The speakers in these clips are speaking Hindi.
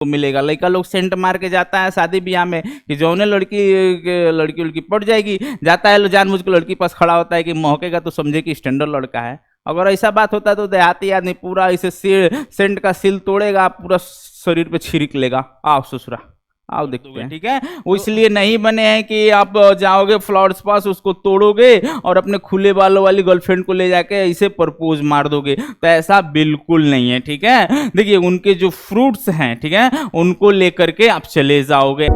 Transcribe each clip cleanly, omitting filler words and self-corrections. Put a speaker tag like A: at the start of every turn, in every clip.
A: को मिलेगा। लड़का लोग सेंट मार के जाता है शादी ब्याह में कि जौने लड़की उड़की पड़ जाएगी, जाता है जानबूझ के लड़की पास खड़ा होता है कि महकेगा तो समझे कि स्टैंडर्ड लड़का है। अगर ऐसा बात होता तो देहाती आदमी पूरा इसे सेंट का सील तोड़ेगा, पूरा शरीर पे छिड़क लेगा। आओ ससुरा, आओ देखते हैं, ठीक है। वो इसलिए नहीं बने हैं कि आप जाओगे फ्लावर्स पास, उसको तोड़ोगे और अपने खुले बालों वाली गर्लफ्रेंड को ले जाके ऐसे प्रपोज मार दोगे, तो ऐसा बिल्कुल नहीं है, ठीक है। देखिए उनके जो फ्रूट्स हैं, ठीक है, उनको लेकर के आप चले जाओगे।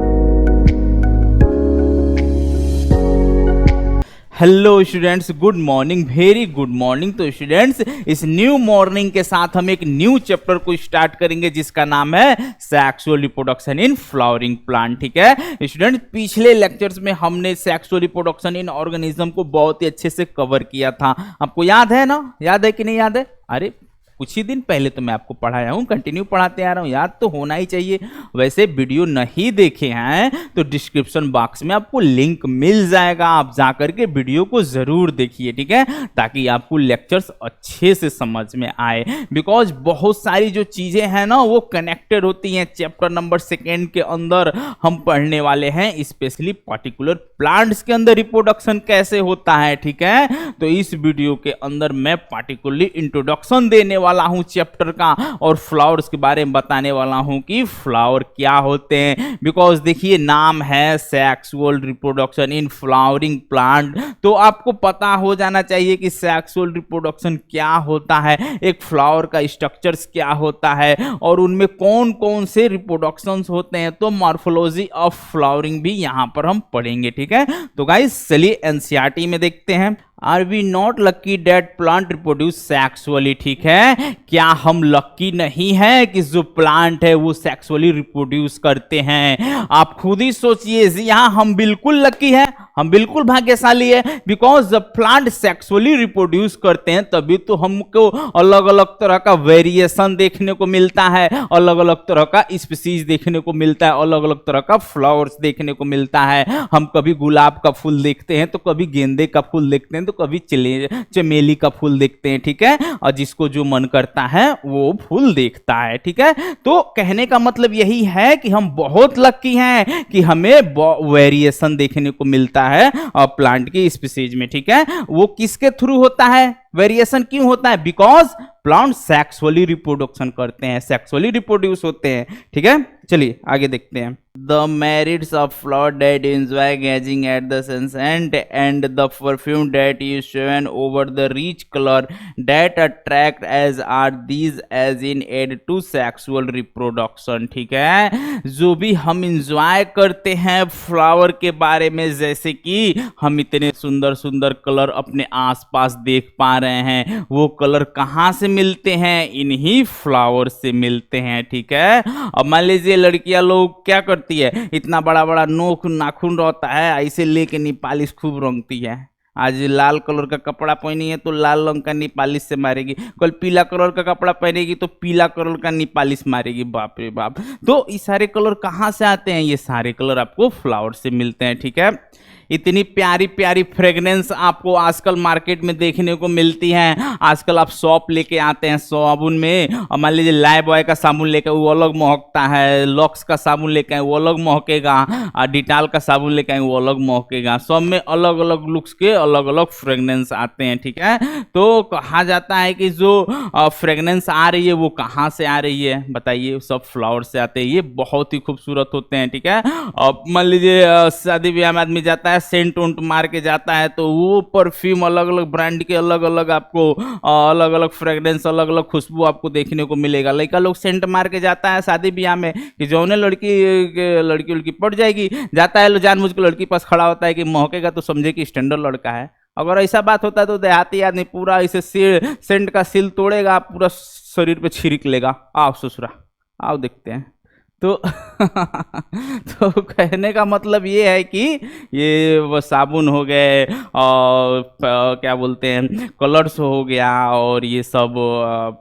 A: Hello students, good morning, very good morning. तो स्टूडेंट्स, इस न्यू मॉर्निंग के साथ हम एक न्यू चैप्टर को स्टार्ट करेंगे जिसका नाम है sexual reproduction in flowering plant, ठीक है। स्टूडेंट्स, पिछले लेक्चर्स में हमने सेक्सुअल रिप्रोडक्शन इन ऑर्गेनिज्म को बहुत ही अच्छे से कवर किया था। आपको याद है ना? याद है कि नहीं याद है? अरे कुछ ही दिन पहले तो मैं आपको पढ़ाया हूँ, कंटिन्यू पढ़ाते आ रहा हूँ, याद तो होना ही चाहिए। वैसे वीडियो नहीं देखे हैं तो डिस्क्रिप्शन बॉक्स में आपको लिंक मिल जाएगा, आप जाकर के वीडियो को जरूर देखिए, ठीक है, ताकि आपको लेक्चर्स अच्छे से समझ में आए। बिकॉज बहुत सारी जो चीजें हैं ना वो कनेक्टेड होती हैं। चैप्टर नंबर 2 के अंदर हम पढ़ने वाले हैं स्पेशली पर्टिकुलर प्लांट्स के अंदर रिप्रोडक्शन कैसे होता है, ठीक है। तो इस वीडियो के अंदर मैं पार्टिकुलरली इंट्रोडक्शन देने वाला हूं चैप्टर का और फ्लावर्स के बारे में बताने वाला हूं कि फ्लावर क्या होते हैं। बिकॉज देखिए नाम है sexual reproduction in flowering plant, तो आपको पता हो जाना चाहिए कि सेक्सुअल रिप्रोडक्शन क्या होता है, एक फ्लावर का स्ट्रक्चर्स क्या होता है और उनमें कौन कौन से रिप्रोडक्शंस होते हैं। तो मॉर्फोलॉजी ऑफ फ्लावरिंग भी यहां पर हम पढ़ेंगे, ठीक है। तो गाइस चलिए एनसीईआरटी में देखते हैं। Are we not lucky that plant reproduce sexually, ठीक है। क्या हम लक्की नहीं है कि जो प्लांट है वो सेक्सुअली रिप्रोड्यूस करते हैं? आप खुद ही सोचिए, यहां हम बिल्कुल लक्की है, हम बिल्कुल भाग्यशाली है। बिकॉज जब प्लांट सेक्सुअली रिप्रोड्यूस करते हैं तभी तो हमको अलग अलग तरह का वेरिएशन देखने को मिलता है, अलग अलग तरह का स्पीसीज देखने को मिलता है, अलग अलग तरह का फ्लावर्स देखने को मिलता है। हम कभी गुलाब का फूल देखते हैं तो कभी गेंदे का फूल देखते हैं तो कभी चमेली का फूल देखते हैं, ठीक है। और जिसको जो मन करता है वो फूल देखता है, ठीक है। तो कहने का मतलब यही है कि हम बहुत लकी हैं कि हमें वेरिएशन देखने को मिलता है प्लांट की स्पीसीज में, ठीक है। वो किसके थ्रू होता है? वेरिएशन क्यों होता है? बिकॉज प्लांट सेक्सुअली रिप्रोडक्शन करते हैं, सेक्सुअली रिप्रोड्यूस होते हैं, ठीक है। चलिए आगे देखते हैं। The merits of flower that enjoy gazing at the sunset and the perfume that is shown over the rich color that attract as are these as in aid to sexual reproduction, ठीक है। जो भी हम इंजॉय करते हैं फ्लावर के बारे में, जैसे कि हम इतने सुंदर सुंदर कलर अपने आसपास देख पा रहे हैं, वो कलर कहाँ से मिलते हैं? इन्हीं फ्लावर से मिलते हैं, ठीक है। अब मान लीजिए लड़कियां लोग क्या करती है, इतना बड़ा बड़ा नोक नाखून रहता है, ऐसे लेके नीपालिश खूब रंगती है। आज लाल कलर का कपड़ा पहनी है तो लाल रंग का नीपालिश से मारेगी, कल पीला कलर का कपड़ा पहनेगी तो पीला कलर का नीपालिश मारेगी। बाप रे बाप। तो ये सारे कलर कहाँ से आते हैं? ये सारे कलर आपको फ्लावर से मिलते हैं, ठीक है। इतनी प्यारी प्यारी फ्रेग्रेंस आपको आजकल मार्केट में देखने को मिलती है। आजकल आप सॉप लेके आते हैं, साबुन में, और मान लीजिए लाइफ बॉय का साबुन लेकर वो अलग महकता है, लॉक्स का साबुन लेकर वो अलग महकेगा, और डिटॉल का साबुन लेकर वो अलग महकेगा। सब में अलग अलग लुक्स के अलग अलग फ्रेग्रेंस आते हैं, ठीक है। तो कहा जाता है कि जो फ्रेग्रेंस आ रही है वो कहाँ से आ रही है बताइए? सब फ्लावर से आते हैं। ये बहुत ही खूबसूरत होते हैं, ठीक है। अब मान लीजिए शादी ब्याह में आदमी जाता है, सेंट उंट मार के जाता है तो वो परफ्यूम अलग अलग ब्रांड के अलग अलग आपको अलग अलग फ्रेग्रेंस, अलग अलग खुशबू आपको देखने को मिलेगा। लड़का लोग सेंट मार के जाता है शादी ब्याह में कि जौने लड़की उड़की पड़ जाएगी, जाता है जानबूझ के लड़की पास खड़ा होता है कि महकेगा तो समझे कि स्टैंडर्ड लड़का है। अगर ऐसा बात होता तो देहाती आदमी पूरा इसे सेंट का सील तोड़ेगा, पूरा शरीर पे छिड़क लेगा। आओ ससुरा, आओ देखते हैं। तो तो कहने का मतलब ये है कि ये वो साबुन हो गए और क्या बोलते हैं कलर्स हो गया और ये सब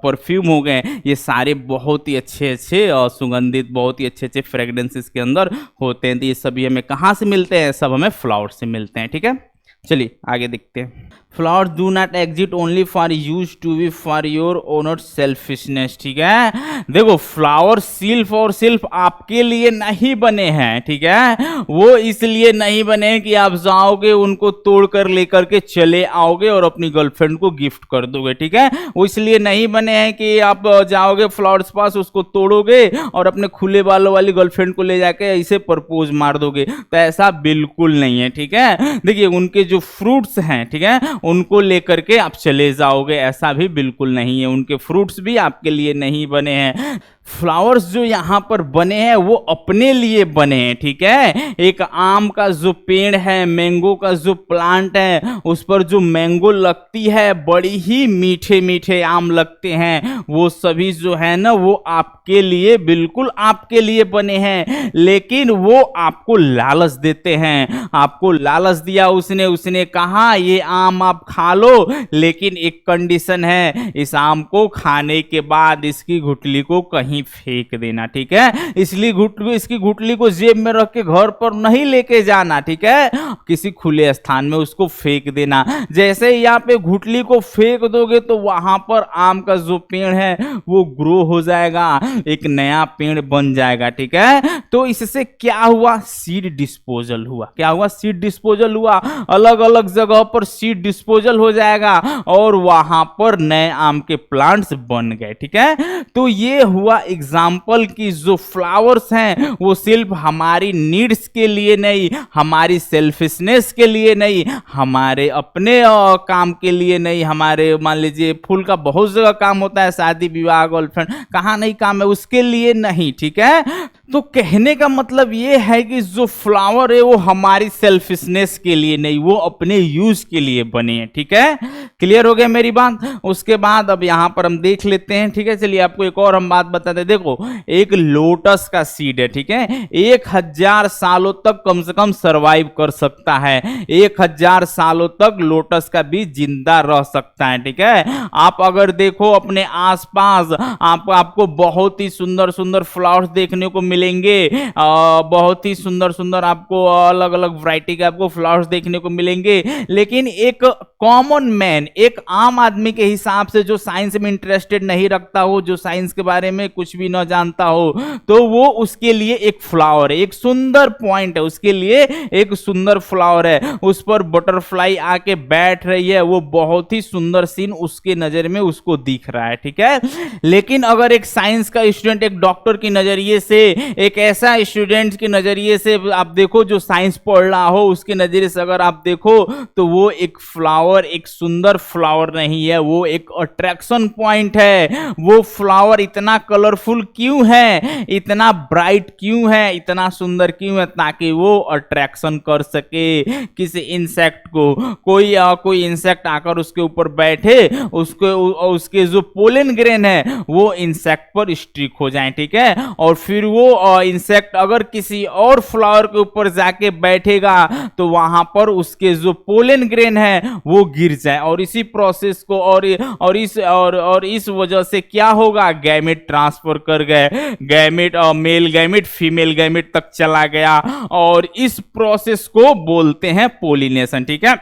A: परफ्यूम हो गए, ये सारे बहुत ही अच्छे अच्छे और सुगंधित बहुत ही अच्छे अच्छे फ्रेगरेंसेस के अंदर होते हैं। तो ये सभी हमें कहाँ से मिलते हैं? सब हमें फ्लावर से मिलते हैं, ठीक है। चलिए आगे देखते हैं। Flowers do not exist only for use to be for your owner selfishness, ठीक है। देखो फ्लावर सिर्फ और सिर्फ आपके लिए नहीं बने हैं, ठीक है। वो इसलिए नहीं बने हैं कि आप जाओगे उनको तोड़ कर लेकर के चले आओगे और अपनी गर्लफ्रेंड को गिफ्ट कर दोगे, ठीक है। वो इसलिए नहीं बने हैं कि आप जाओगे फ्लावर्स पास, उसको तोड़ोगे और अपने खुले बालों वाली गर्लफ्रेंड को ले जाके ऐसे प्रपोज मार दोगे, तो ऐसा बिल्कुल नहीं है, ठीक है। देखिए उनके जो फ्रूट्स हैं, ठीक है, उनको लेकर के आप चले जाओगे, ऐसा भी बिल्कुल नहीं है। उनके फ्रूट्स भी आपके लिए नहीं बने हैं। फ्लावर्स जो यहाँ पर बने हैं वो अपने लिए बने हैं, ठीक है। एक आम का जो पेड़ है, मैंगो का जो प्लांट है, उस पर जो मैंगो लगती है बड़ी ही मीठे मीठे आम लगते हैं, वो सभी जो है ना वो आपके लिए, बिल्कुल आपके लिए बने हैं। लेकिन वो आपको लालच देते हैं, आपको लालच दिया उसने, उसने कहा ये आम आप खा लो, लेकिन एक कंडीशन है, इस आम को खाने के बाद इसकी गुठली को कहीं फेंक देना, ठीक है। इसलिए इसकी गुठली को जेब में रख के घर पर नहीं लेके जाना, ठीक है, किसी खुले स्थान में उसको फेंक देना। जैसे ही यहाँ पे गुठली को फेंक दोगे तो वहां पर आम का जो पेड़ है वो ग्रो हो जाएगा, एक नया पेड़ बन जाएगा, ठीक है। तो इससे क्या हुआ, सीड डिस्पोजल हुआ। क्या हुआ, सीड डिस्पोजल हुआ। अलग अलग जगह पर सीड डिस्पोजल हो जाएगा और वहां पर नए आम के प्लांट्स बन गए, ठीक है। तो ये हुआ एग्जाम्पल कि जो फ्लावर्स हैं वो सिर्फ हमारी नीड्स के लिए नहीं, हमारी सेल्फिशनेस के लिए नहीं, हमारे अपने काम के लिए नहीं, हमारे मान लीजिए फूल का बहुत जगह काम होता है, शादी विवाह गर्लफ्रेंड कहाँ नहीं काम है, उसके लिए नहीं, ठीक है। तो कहने का मतलब ये है कि जो फ्लावर है वो हमारी सेल्फिशनेस के लिए नहीं, वो अपने यूज के लिए बने हैं, ठीक है। क्लियर हो गया मेरी बात। उसके बाद अब यहां पर हम देख लेते हैं, ठीक है। चलिए आपको एक और हम बात बताते हैं। देखो एक लोटस का सीड है, ठीक है, 1000 सालों तक कम से कम सरवाइव कर सकता है। 1000 सालों तक लोटस का बीज जिंदा रह सकता है, ठीक है। आप अगर देखो अपने आसपास आपको बहुत ही सुंदर सुंदर फ्लावर्स देखने को मिलेंगे, बहुत ही सुंदर सुंदर आपको अलग अलग वैरायटी के आपको फ्लावर्स देखने को मिलेंगे। लेकिन एक कॉमन मैन, एक आम आदमी के हिसाब से जो साइंस में इंटरेस्टेड नहीं रखता हो, जो साइंस के बारे में कुछ भी न जानता हो, तो वो उसके लिए एक फ्लावर है, एक सुंदर पॉइंट है, उसके लिए एक सुंदर फ्लावर है। उस पर बटरफ्लाई आके बैठ रही है, वो बहुत ही सुंदर सीन उसके नजर में उसको दिख रहा है, ठीक है। लेकिन अगर एक साइंस का स्टूडेंट, एक डॉक्टर की नजरिए से, एक ऐसा स्टूडेंट के नजरिए से आप देखो जो साइंस पढ़ रहा हो, उसके नजरिए से अगर आप देखो तो वो एक फ्लावर, एक सुंदर फ्लावर नहीं है, वो एक अट्रैक्शन पॉइंट है। वो फ्लावर इतना कलरफुल क्यों है, इतना ब्राइट क्यों है, इतना सुंदर क्यों है, ताकि वो अट्रैक्शन कर सके किसी इंसेक्ट को। कोई इंसेक्ट आकर उसके ऊपर बैठे, उसके जो पोलन ग्रेन है वो इंसेक्ट पर स्टिक हो जाए, ठीक है। और फिर वो इंसेक्ट अगर किसी और फ्लावर के ऊपर जाके बैठेगा तो वहां पर उसके जो पोलन ग्रेन है वो गिर जाए, और इसी प्रोसेस को और इस वजह से क्या होगा, गैमेट ट्रांसफर कर गए, gamete male gamete female gamete तक चला गया, और इस प्रोसेस को बोलते हैं पोलिनेशन, ठीक है।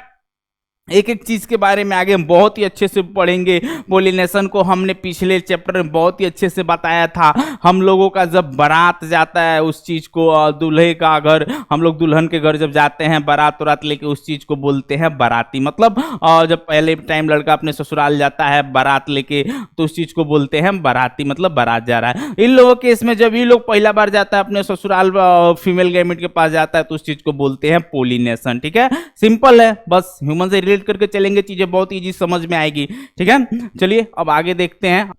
A: एक एक चीज के बारे में आगे हम बहुत ही अच्छे से पढ़ेंगे। पोलिनेशन को हमने पिछले चैप्टर में बहुत ही अच्छे से बताया था। हम लोगों का जब बारात जाता है, उस चीज को दूल्हे का घर, हम लोग दुल्हन के घर जब जाते हैं बारात वारात लेके, उस चीज को बोलते हैं बाराती। मतलब जब पहले टाइम लड़का अपने ससुराल जाता है बारात लेके, तो उस चीज को बोलते हैं बाराती, मतलब बारात जा रहा है। इन लोगों के इसमें जब ये लोग पहला बार जाता है अपने ससुराल, फीमेल गैमेट के पास जाता है, तो उस चीज को बोलते हैं पोलिनेशन, ठीक है। सिंपल है, बस ह्यूमन से रिलेट करके चलेंगे, चीजें बहुत इजी समझ में आएगी, ठीक है। चलिए अब आगे देखते हैं।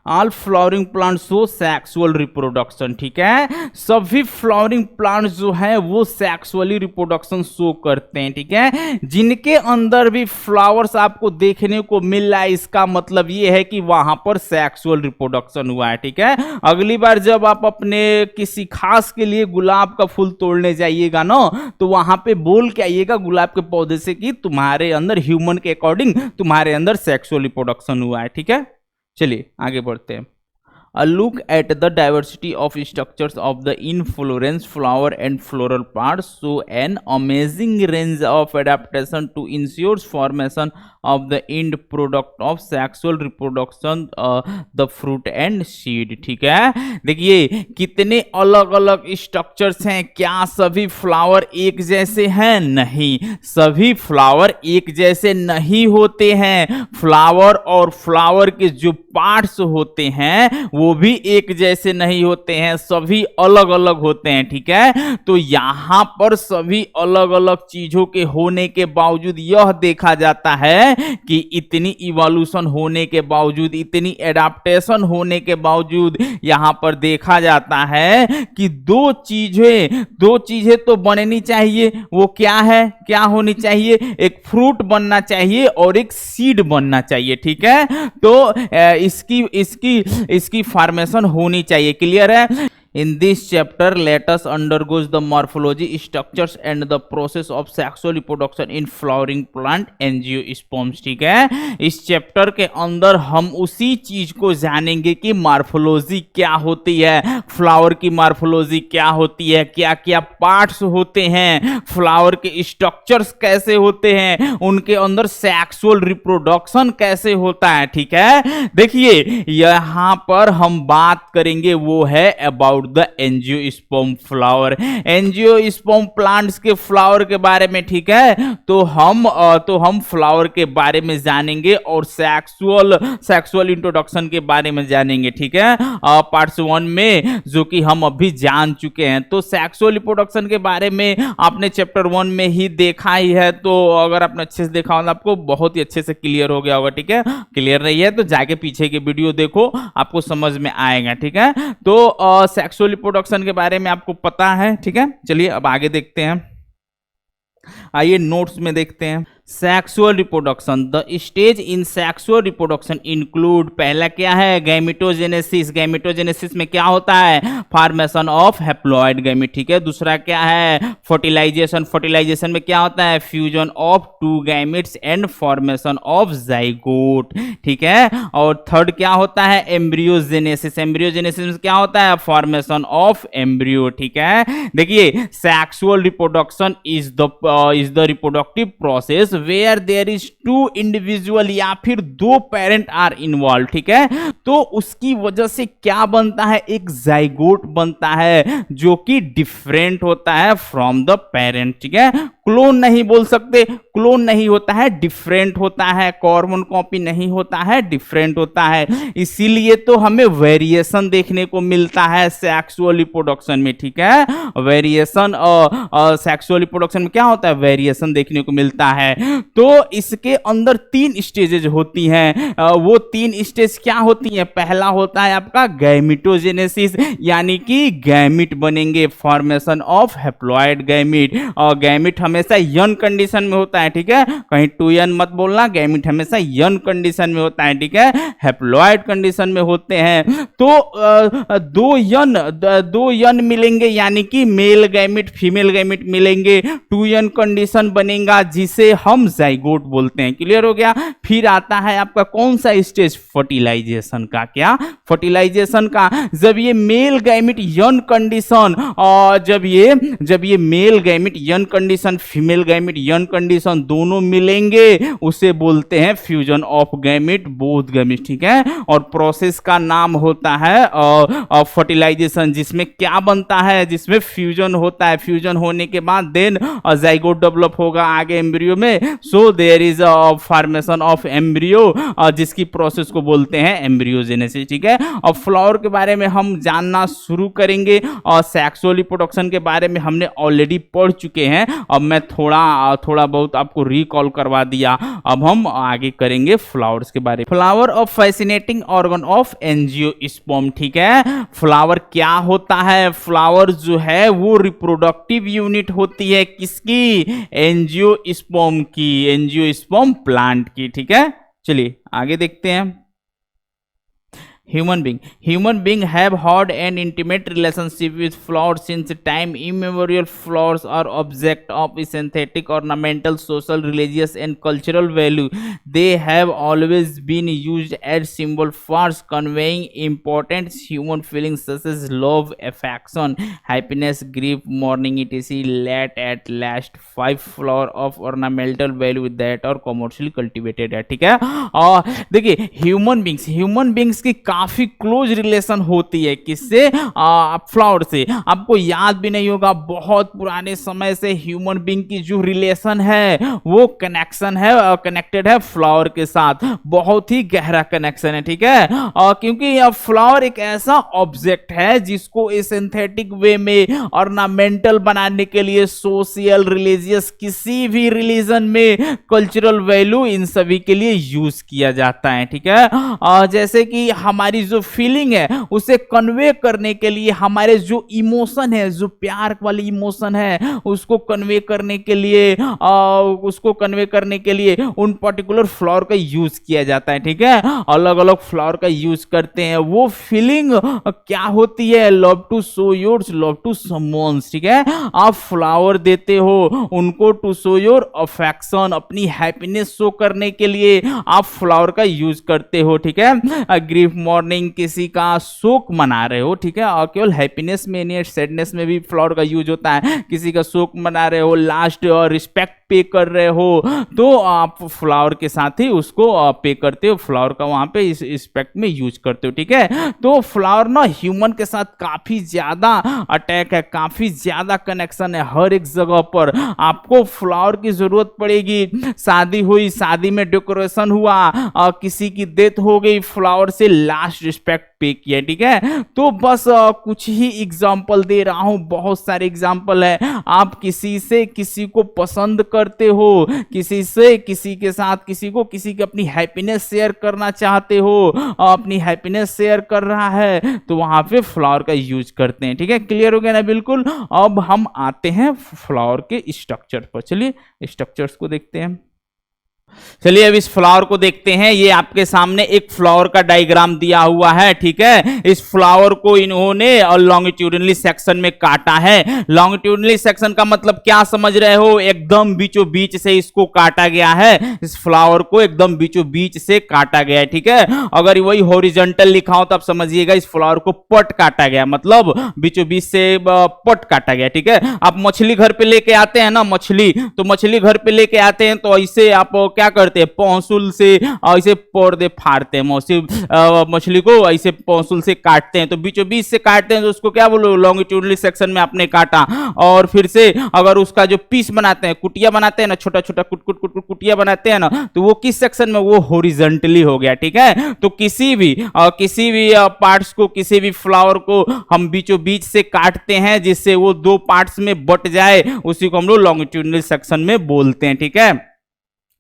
A: All flowering plant show sexual reproduction, ठीक है। सभी फ्लावरिंग प्लांट्स जो है वो सेक्सुअली रिप्रोडक्शन शो करते हैं, ठीक है। जिनके अंदर भी फ्लावर्स आपको देखने को मिल रहा है, इसका मतलब ये है कि वहां पर सेक्सुअल रिप्रोडक्शन हुआ है, ठीक है। अगली बार जब आप अपने किसी खास के लिए गुलाब का फूल तोड़ने जाइएगा ना, तो वहां पे बोल के आइएगा गुलाब के पौधे से कि तुम्हारे अंदर, ह्यूमन के अकॉर्डिंग तुम्हारे अंदर सेक्सुअल रिप्रोडक्शन हुआ है, ठीक है। चलिए आगे बढ़ते हैं। A look at the diversity of structures of the inflorescence, flower and floral parts show an amazing range of adaptation to ensure formation of the end product of sexual reproduction, the fruit and seed। ठीक है, देखिए कितने अलग अलग स्ट्रक्चर्स हैं। क्या सभी फ्लावर एक जैसे हैं? नहीं, सभी फ्लावर एक जैसे नहीं होते हैं। फ्लावर और फ्लावर के जो पार्ट्स होते हैं वो भी एक जैसे नहीं होते हैं, सभी अलग अलग होते हैं। ठीक है, तो यहां पर सभी अलग अलग चीजों के होने के बावजूद यह देखा जाता है कि इतनी इवोल्यूशन होने के बावजूद, इतनी एडाप्टेशन होने के बावजूद यहां पर देखा जाता है कि दो चीजें तो बननी चाहिए। वो क्या है, क्या होनी चाहिए? एक फ्रूट बनना चाहिए और एक सीड बनना चाहिए। ठीक है, तो इसकी फॉर्मेशन होनी चाहिए। क्लियर है? In this chapter, let us undergoes the morphology, structures and the process of sexual reproduction in flowering plant angiosperms। ठीक है, इस चैप्टर के अंदर हम उसी चीज को जानेंगे कि मॉर्फोलॉजी क्या होती है, फ्लावर की मॉर्फोलॉजी क्या होती है, क्या क्या पार्ट्स होते हैं, फ्लावर के स्ट्रक्चर्स कैसे होते हैं, उनके अंदर सेक्सुअल रिप्रोडक्शन कैसे होता है। ठीक है, देखिए यहां पर हम बात करेंगे वो है about the angiosperm flower, angiosperm plants के फ्लावर के बारे में। ठीक है, तो हम फ्लावर के बारे में जानेंगे और सेक्सुअल इंट्रोडक्शन के बारे में जानेंगे। ठीक है, पार्ट्स 1 में जो कि हम अभी जान चुके हैं। तो सेक्सुअल रिप्रोडक्शन के बारे में आपने चैप्टर 1 में ही देखा ही है, तो अगर आपने अच्छे से देखा होगा आपको बहुत ही अच्छे से क्लियर हो गया होगा। ठीक है, क्लियर नहीं है तो जाके पीछे के वीडियो देखो, आपको समझ में आएगा। ठीक है, तो सेक्सुअल रिप्रोडक्शन के बारे में आपको पता है। ठीक है, चलिए अब आगे देखते हैं, आइए नोट्स में देखते हैं। Sexual reproduction, the stage in sexual reproduction include, पहला क्या है? गैमेटोजेनेसिस। गैमेटोजेनेसिस में क्या होता है? Formation of haploid gamete. ठीक है, दूसरा क्या है? फर्टिलाइजेशन। फर्टिलाइजेशन में क्या होता है? Fusion of two gametes and formation of zygote. ठीक है, और थर्ड क्या होता है? एम्ब्रियोजेनेसिस। एम्ब्रियोजेनेसिस में क्या होता है? Formation of embryo. ठीक है, देखिए sexual reproduction is the reproductive process where there is two individual या फिर दो पेरेंट आर इन्वॉल्व। ठीक है, तो उसकी वजह से क्या बनता है? एक जाइगोट बनता है जो कि डिफरेंट होता है फ्रॉम द पेरेंट। ठीक है, क्लोन नहीं बोल सकते, क्लोन नहीं होता है, डिफरेंट होता है, कॉमन कॉपी नहीं होता है, डिफरेंट होता है। इसीलिए तो हमें वेरिएशन देखने को मिलता है सेक्सुअल रिप्रोडक्शन में। ठीक है, वेरिएशन सेक्सुअल रिप्रोडक्शन में क्या होता है? वेरिएशन देखने को मिलता है। तो इसके अंदर 3 स्टेजेज होती हैं। वो 3 स्टेज क्या होती हैं? पहला होता है आपका गैमेटोजेनेसिस, यानी कि गैमिट बनेंगे, फॉर्मेशन ऑफ हैप्लॉइड गैमिट। और गैमिट हमेशा यन कंडीशन में होता है। ठीक है, कहीं 2n मत बोलना, गैमिट हमेशा यन कंडीशन में होता है। ठीक है, हैप्लॉइड कंडीशन में होते हैं। तो दो यन मिलेंगे, यानी कि मेल गैमिट फीमेल गैमिट मिलेंगे, 2n कंडीशन बनेगा जिसे हम जाइगोट बोलते हैं। क्लियर हो गया? फिर आता है आपका कौन सा स्टेज? फर्टिलाइजेशन का। क्या? फर्टिलाइजेशन का। जब ये मेल गैमिट यन कंडीशन और जब ये मेल गैमिट यन कंडीशन, फीमेल गैमिट यन कंडीशन दोनों मिलेंगे, उसे बोलते हैं fusion of gamete both gamete. ठीक है, और प्रोसेस का नाम होता है फर्टिलाइजेशन, जिसमें क्या बनता है? जिसमें फ्यूजन होता है। फ्यूजन होने के बाद देन जाइगोट डेवलप होगा आगे एम्ब्रियो में। So there is a formation of embryo, जिसकी प्रोसेस को बोलते हैं एम्ब्रियोजेनेसिस। ठीक है, और फ्लावर के बारे में हम जानना शुरू करेंगे और सेक्सुअल रिप्रोडक्शन के बारे में हमने ऑलरेडी पढ़ चुके हैं। अब मैं थोड़ा बहुत आपको रिकॉल करवा दिया। अब हम आगे करेंगे फ्लावर्स के बारे में। Flower of fascinating organ of angiosperm. ठीक है, फ्लावर क्या होता है? फ्लावर जो है वो रिप्रोडक्टिव यूनिट होती है किसकी? एंजियोस्पर्म की, एंजियोस्पर्म प्लांट की। ठीक है, चलिए आगे देखते हैं। Human being have had an intimate relationship with flowers since time immemorial. Flowers are object of synthetic, ornamental, social, religious, and cultural value. They have always been used as symbol for conveying important human feelings such as love, affection, happiness, grief, mourning, etc. Let at last five flower of ornamental value that are commercially cultivated है, ठीक है। और देखिए ह्यूमन बींग्स की काफी क्लोज रिलेशन होती है किससे, फ्लावर से। आपको याद भी नहीं होगा, बहुत पुराने समय से ह्यूमन बींग की जो रिलेशन है वो कनेक्टेड है फ्लावर के साथ, बहुत ही गहरा कनेक्शन है, ठीक है। क्योंकि यह फ्लावर एक ऐसा ऑब्जेक्ट है जिसको सिंथेटिक वे में ऑर्नामेंटल बनाने के लिए सोशल, रिलीजियस, किसी भी रिलीजन में कल्चरल वैल्यू इन सभी के लिए यूज किया जाता है, ठीक है। जैसे कि हमारी जो फीलिंग है उसे कन्वे करने के लिए, हमारे जो इमोशन है, जो प्यार वाली इमोशन है उसको कन्वे करने के लिए उन पर्टिकुलर फ्लावर का यूज किया जाता है, ठीक है। अलग अलग फ्लावर का यूज करते हैं। वो फीलिंग क्या होती है, love to show your love to someone, ठीक है। आप फ्लावर देते हो उनको टू शो योर अफेक्शन, अपनी हैप्पीनेस शो करने के लिए आप फ्लावर का यूज करते हो, ठीक है। ग्रीफ मॉर्निंग, किसी का शोक मना रहे हो, ठीक है। और केवल हैप्पीनेस में नहीं, सैडनेस में भी फ्लावर का यूज होता है। किसी का शोक मना रहे हो, लास्ट रिस्पेक्ट पे कर रहे हो तो आप फ्लावर के साथ ही उसको पे करते हो, फ्लावर का वहां पे इस रिस्पेक्ट में यूज करते हो, ठीक है। तो फ्लावर ना ह्यूमन के साथ काफी ज्यादा अटैक है, काफी ज्यादा कनेक्शन है। हर एक जगह पर आपको फ्लावर की जरूरत पड़ेगी। शादी हुई, शादी में डेकोरेशन हुआ, किसी की डेथ हो गई, फ्लावर से लास्ट रिस्पेक्ट पे किया, ठीक है। तो बस कुछ ही एग्जांपल दे रहा हूं, बहुत सारे एग्जांपल है। आप किसी से किसी को पसंद करते हो, किसी से किसी के साथ किसी की अपनी हैप्पीनेस शेयर करना चाहते हो, अपनी हैप्पीनेस शेयर कर रहा है तो वहां पे फ्लावर का यूज करते हैं, ठीक है। क्लियर हो गया ना बिल्कुल। अब हम आते हैं फ्लावर के स्ट्रक्चर पर। चलिए स्ट्रक्चर्स को देखते हैं। चलिए अब इस फ्लावर को देखते हैं। ये आपके सामने एक फ्लावर का डायग्राम दिया हुआ है, ठीक है। इस फ्लावर को इन्होंने लॉन्गिट्यूडनली सेक्शन में काटा है। लॉन्गिट्यूडनली सेक्शन का मतलब क्या समझ रहे हो, एकदम बीचों बीच से इसको काटा गया है। इस फ्लावर को एकदम बीचों बीच से काटा गया है, ठीक है। अगर वही हॉरिजॉन्टल लिखा हो तो आप समझिएगा इस फ्लावर को पट काटा गया, मतलब बीचों बीच से पट काटा गया, ठीक है। आप मछली घर पे लेके आते हैं ना, मछली घर पे लेके आते हैं तो ऐसे आप क्या करते हैं, पौंसुल से ऐसे पर्दे फाड़ते हैं, मछली को ऐसे पौंसुल से काटते हैं। तो बीचों बीच से काटते हैं तो उसको क्या बोलो, लॉन्गिट्यूडनली सेक्शन में आपने काटा। और फिर से अगर उसका जो पीस बनाते हैं, कुटिया बनाते हैं ना, छोटा छोटा कुटिया बनाते हैं ना, तो वो किस सेक्शन में, वो हॉरिजॉन्टली हो गया, ठीक है। तो किसी भी पार्ट्स को, किसी भी फ्लावर को हम बीचों बीच से काटते हैं जिससे वो दो पार्ट्स में बट जाए, उसी को हम लोग लॉन्गिट्यूडनल सेक्शन में बोलते हैं, ठीक है।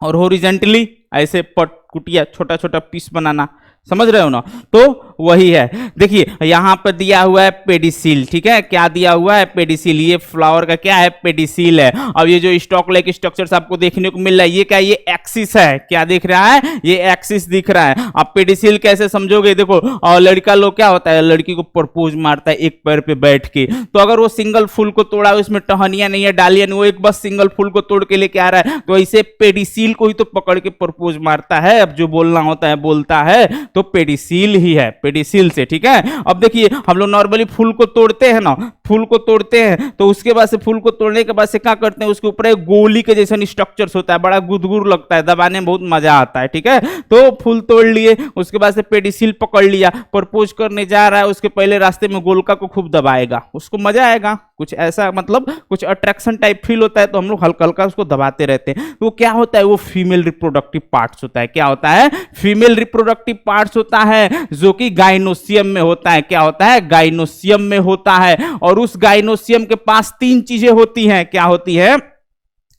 A: और हॉरिजॉन्टली ऐसे कुटिया छोटा छोटा पीस बनाना, समझ रहे हो ना। तो वही है। देखिए यहां पर दिया हुआ है पेडिसिल, ठीक है। क्या दिया हुआ है, पेडिसिल। ये फ्लावर का क्या है, पेडिसिल है। अब ये जो स्टॉक लाइक स्ट्रक्चर्स आपको देखने को मिल रहा है, ये क्या, ये एक्सिस है। क्या दिख रहा है, ये एक्सिस दिख रहा है। आप पेडिसिल कैसे समझोगे, देखो और लड़का लोग क्या होता है, लड़की को प्रपोज मारता है एक पैर पे बैठ के। तो अगर वो सिंगल फूल को तोड़ा है, उसमें टहनिया नहीं है, डालिया नहीं, वो एक बस सिंगल फूल को तोड़ के लेके आ रहा है, तो ऐसे पेडिसिल को ही तो पकड़ के प्रपोज मारता है। अब जो बोलना होता है बोलता है, तो पेडिसिल ही है, पेडिसिल से, ठीक है। अब देखिए हम लोग नॉर्मली फूल को तोड़ते हैं ना, फूल को तोड़ते हैं तो उसके बाद से फूल को तोड़ने के बाद से क्या करते हैं, उसके ऊपर एक गोली के जैसा स्ट्रक्चर्स होता है, बड़ा गुदगुद लगता है, दबाने में बहुत मजा आता है, ठीक है। तो फूल तोड़ लिए, उसके बाद से पेडिसिल पकड़ लिया, प्रपोज करने जा रहा है, उसके पहले रास्ते में गोलका को खूब दबाएगा, उसको मजा आएगा, कुछ ऐसा मतलब कुछ अट्रैक्शन टाइप फील होता है, तो हम लोग हल्का हल्का उसको दबाते रहते हैं। तो क्या होता है, वो फीमेल रिप्रोडक्टिव पार्ट्स होता है। क्या होता है, फीमेल रिप्रोडक्टिव पार्ट्स होता है, जो कि गाइनोसियम में होता है। क्या होता है, गाइनोसियम में होता है। और उस गाइनोसियम के पास तीन चीजें होती हैं। क्या होती है,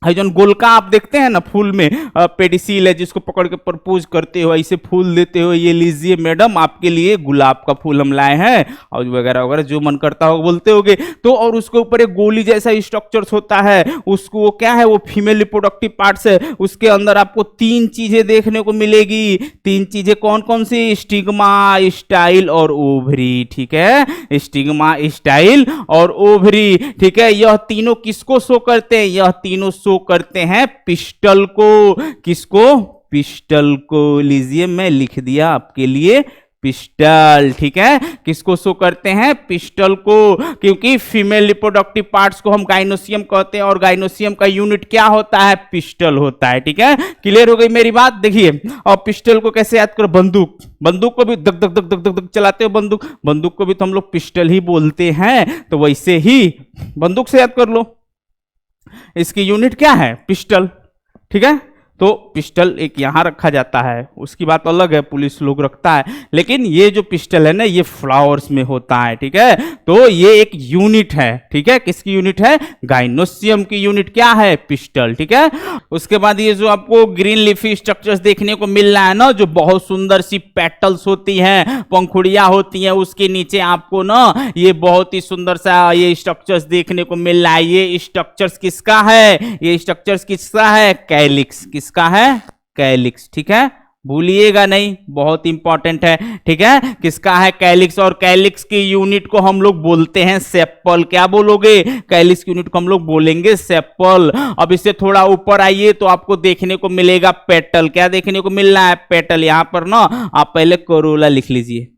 A: जो गोलका आप देखते हैं ना फूल में, पेडिसिल है जिसको पकड़ के प्रपोज करते हो, ऐसे फूल देते हो, ये लीजिए मैडम आपके लिए गुलाब का फूल हम लाए हैं, और वगैरह वगैरह जो मन करता हो बोलते होगे। तो और उसके ऊपर एक गोली जैसा स्ट्रक्चर्स होता है, उसको वो क्या है, वो फीमेल रिप्रोडक्टिव पार्ट्स है। उसके अंदर आपको 3 चीजें देखने को मिलेगी। 3 चीजें कौन कौन सी? स्टिग्मा, स्टाइल और ओवरी। ठीक है, स्टिग्मा, स्टाइल और ओवरी। ठीक है, यह तीनों किसको शो करते हैं? यह तीनों शो करते हैं पिस्टल को। किसको? पिस्टल को। लीजिए मैं लिख दिया आपके लिए पिस्टल। ठीक है, किसको शो करते हैं? पिस्टल को, क्योंकि फीमेल रिप्रोडक्टिव पार्ट्स को हम गाइनोसियम कहते हैं और गाइनोसियम का यूनिट क्या होता है? पिस्टल होता है। ठीक है, क्लियर हो गई मेरी बात? देखिए, और पिस्टल को कैसे याद करो? बंदूक, बंदूक को भी दक दक दक दक दक दक चलाते हो बंदूक, बंदूक को भी तो हम लोग पिस्टल ही बोलते हैं, तो वैसे ही बंदूक से याद कर लो, इसकी यूनिट क्या है? पिस्टल। ठीक है, तो पिस्टल एक यहां रखा जाता है, उसकी बात अलग है, पुलिस लोग रखता है, लेकिन ये जो पिस्टल है ना, ये फ्लावर्स में होता है। ठीक है, तो ये एक यूनिट है। ठीक है, किसकी यूनिट है? गाइनोसियम की यूनिट क्या है? पिस्टल। ठीक है, उसके बाद ये जो आपको ग्रीन लीफी स्ट्रक्चर्स देखने को मिल रहा है ना, जो बहुत सुंदर सी पेटल्स होती हैं, पंखुड़ियां होती हैं, उसके नीचे आपको ना ये बहुत ही सुंदर सा ये स्ट्रक्चर्स देखने को मिल रहा है। ये स्ट्रक्चर्स किसका है? ये स्ट्रक्चर्स किसका है? कैलिक्स। किसका है? कैलिक्स। ठीक है, भूलिएगा नहीं, बहुत इंपॉर्टेंट है। ठीक है, किसका है? कैलिक्स। और कैलिक्स की यूनिट को हम लोग बोलते हैं सेप्पल। क्या बोलोगे? कैलिक्स की यूनिट को हम लोग बोलेंगे सेप्पल। अब इससे थोड़ा ऊपर आइए तो आपको देखने को मिलेगा पेटल। क्या देखने को मिल रहा है? पेटल। यहां पर ना आप पहले कोरोला लिख लीजिए।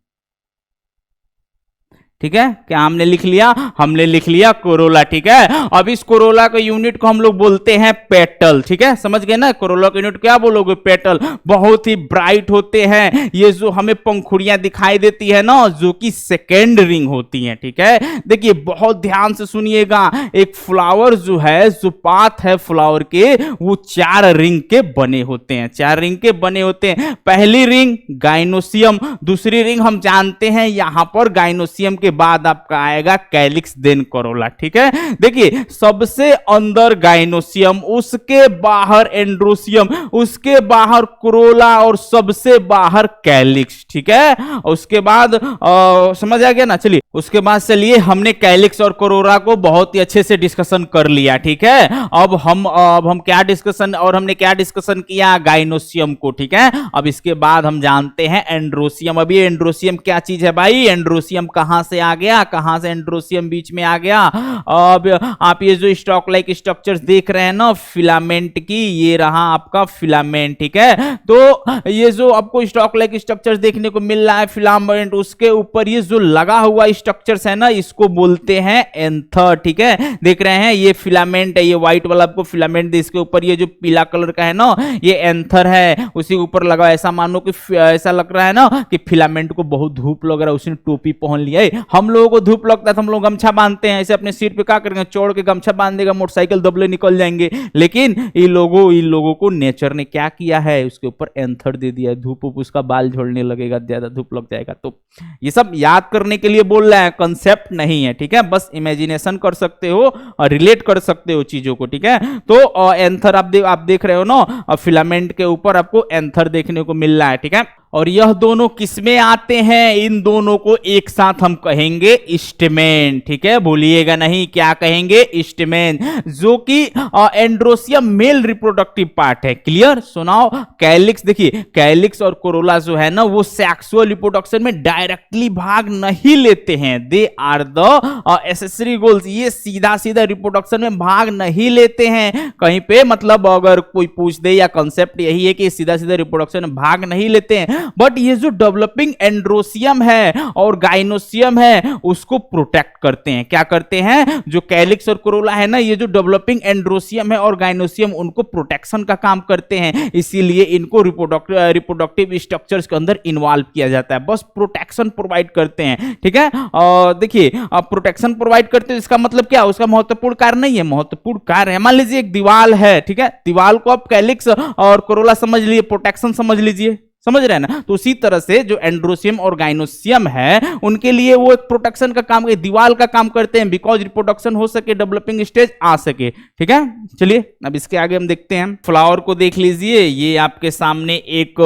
A: ठीक है, क्या हमने लिख लिया? हमने लिख लिया कोरोला। ठीक है, अब इस कोरोला के यूनिट को हम लोग बोलते हैं पेटल। ठीक है, समझ गए ना? कोरोला का यूनिट क्या बोलोगे? पेटल। बहुत ही ब्राइट होते हैं ये, जो हमें पंखुड़ियां दिखाई देती है ना, जो कि सेकेंड रिंग होती हैं। ठीक है, देखिए बहुत ध्यान से सुनिएगा, एक फ्लावर जो है, जो पात है फ्लावर के, वो 4 रिंग के बने होते हैं। 4 रिंग के बने होते हैं। पहली रिंग गाइनोसियम, दूसरी रिंग हम जानते हैं यहां पर गाइनोसियम के बाद आपका आएगा कैलिक्स, देन कोरोला। ठीक है, देखिए सबसे अंदर गाइनोसियम, उसके बाहर एंड्रोसियम, उसके बाहर कोरोला और सबसे बाहर कैलिक्स। ठीक है, उसके बाद समझ आ गया ना? चलिए उसके बाद चलिए, हमने कैलिक्स और कोरोला को बहुत ही अच्छे से डिस्कशन कर लिया। ठीक है, अब हम क्या डिस्कशन, और हमने क्या डिस्कशन किया? गाइनोसियम को। ठीक है, अब इसके बाद हम जानते हैं एंड्रोसियम। अब ये एंड्रोसियम क्या चीज है भाई? एंड्रोसियम कहां से आ गया? कहां से एंड्रोसियम बीच में आ गया? अब आप ये जो स्टॉक लाइक स्ट्रक्चर्स देख रहे हैं ना फिलामेंट की, ये रहा आपका फिलामेंट। ठीक है, तो ये जो आपको स्टॉक लाइक स्ट्रक्चर्स देखने को मिल रहा है फिलामेंट, उसके ऊपर ये जो लगा हुआ स्ट्रक्चर्स है ना, इसको बोलते हैं एंथर। ठीक है, देख रहे हैं ये फिलामेंट है, ये व्हाइट वाला आपको फिलामेंट, इसके ऊपर ये जो पीला कलर का है ना, ये एंथर है, उसी ऊपर लगा। ऐसा मानो कि ऐसा लग रहा है ना कि फिलामेंट को बहुत धूप लग रहा है, उसने टोपी पहन लिया है। हम लोगों को धूप लगता है तो हम लोग गमछा बांधते हैं, ऐसे अपने सिर पे क्या करेंगे? चोड़ के गमछा बांध देगा, मोटरसाइकिल दबले निकल जाएंगे। लेकिन इन लोगों को नेचर ने क्या किया है? उसके ऊपर एंथर दे दिया है, धूप उसका बाल झड़ने लगेगा, ज्यादा धूप लग जाएगा। तो ये सब याद करने के लिए बोल रहा है, कंसेप्ट नहीं है। ठीक है, बस इमेजिनेशन कर सकते हो और रिलेट कर सकते हो चीजों को। ठीक है, तो एंथर आप देख रहे हो ना, फिलामेंट के ऊपर आपको एंथर देखने को मिल रहा है। ठीक है, और यह दोनों किसमें आते हैं? इन दोनों को एक साथ हम कहेंगे स्टेमेन। ठीक है, भूलिएगा नहीं, क्या कहेंगे? स्टेमेन, जो कि एंड्रोसियम मेल रिप्रोडक्टिव पार्ट है। क्लियर? सुनाओ। कैलिक्स, देखिए कैलिक्स और कोरोला जो है ना, वो सेक्सुअल रिप्रोडक्शन में डायरेक्टली भाग नहीं लेते हैं। They are the accessory whorls, ये सीधा सीधा रिप्रोडक्शन में भाग नहीं लेते हैं कहीं पे। मतलब अगर कोई पूछ दे, या कंसेप्ट यही है कि सीधा सीधा रिप्रोडक्शन में भाग नहीं लेते हैं, बट ये जो डेवलपिंग एंड्रोसियम है और गाइनोसियम है, उसको प्रोटेक्ट करते हैं। क्या करते हैं? जो कैलिक्स और कोरोला है ना, ये जो डेवलपिंग एंड्रोसियम है और गाइनोसियम, उनको प्रोटेक्शन का काम करते हैं। इसीलिए इनको रिप्रोडक्टिव स्ट्रक्चर्स के अंदर इन्वॉल्व किया जाता है, बस प्रोटेक्शन प्रोवाइड करते हैं। ठीक है, देखिए प्रोटेक्शन प्रोवाइड करते हैं, इसका मतलब क्या? उसका महत्वपूर्ण कार्य नहीं है, महत्वपूर्ण कार्य है। मान लीजिए एक दीवार है, ठीक है, दीवार को आप कैलिक्स और कोरोला समझ लीजिए, प्रोटेक्शन समझ लीजिए, समझ रहे हैं ना। तो उसी तरह से जो एंड्रोसियम और गाइनोसियम है उनके लिए वो एक प्रोटेक्शन का काम, दीवार का काम करते हैं, बिकॉज रिप्रोडक्शन हो सके, डेवलपिंग स्टेज आ सके। ठीक है, चलिए अब इसके आगे हम देखते हैं। फ्लावर को देख लीजिए, ये आपके सामने एक